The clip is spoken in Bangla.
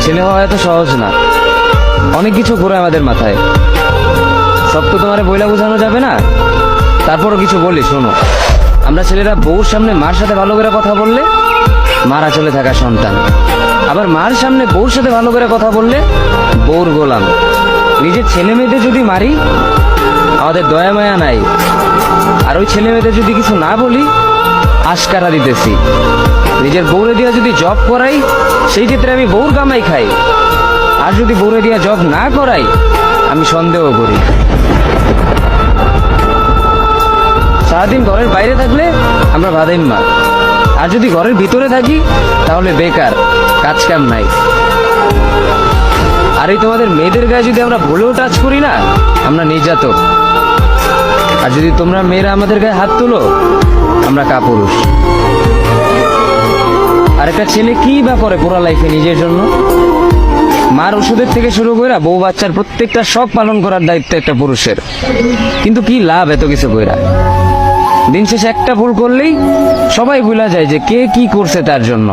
ছেলে হওয়া এত সহজ না, অনেক কিছু ঘুরে আমাদের মাথায়। সব তো তোমার বইলা বোঝানো যাবে না, তারপরও কিছু বলি শোনো। আমরা ছেলেরা বউর সামনে মার সাথে ভালো করে কথা বললে মারা চলে থাকা সন্তান, আবার মার সামনে বউর সাথে ভালো করে কথা বললে বউর গোলাম। নিজের ছেলে মেয়েদের যদি মারি আমাদের দয়া মায়া নাই, আর ওই ছেলে মেয়েদের যদি কিছু না বলি আশকারা দিতেছি। নিজের বউরে দিয়া যদি জব করাই সেই ক্ষেত্রে আমি বউর কামাই খাই, আর যদি বউরে দিয়া জব না করাই আমি সন্দেহ করি। সারাদিন ঘরের বাইরে থাকলে আমরা ভাদাইম্মা, আর যদি ঘরের ভিতরে থাকি তাহলে বেকার, কাজ কাম নাই। আর এই তোমাদের মেয়েদের গায়ে যদি আমরা ভুলেও টাচ করি না আমরা নির্যাতক, আর যদি তোমরা মেয়েরা আমাদের গায়ে হাত তুলো আমরা কাপুরুষ। আর একটা ছেলে কি বা করে পুরো লাইফে নিজের জন্য? মার ওষুধের থেকে শুরু করে বউ বাচ্চার প্রত্যেকটা শখ পালন করার দায়িত্ব একটা পুরুষের। কিন্তু কি লাভ এত কিছু কইরা? দিন শেষে একটা ভুল করলেই সবাই ভুলা যায় যে কে কি করছে তার জন্য।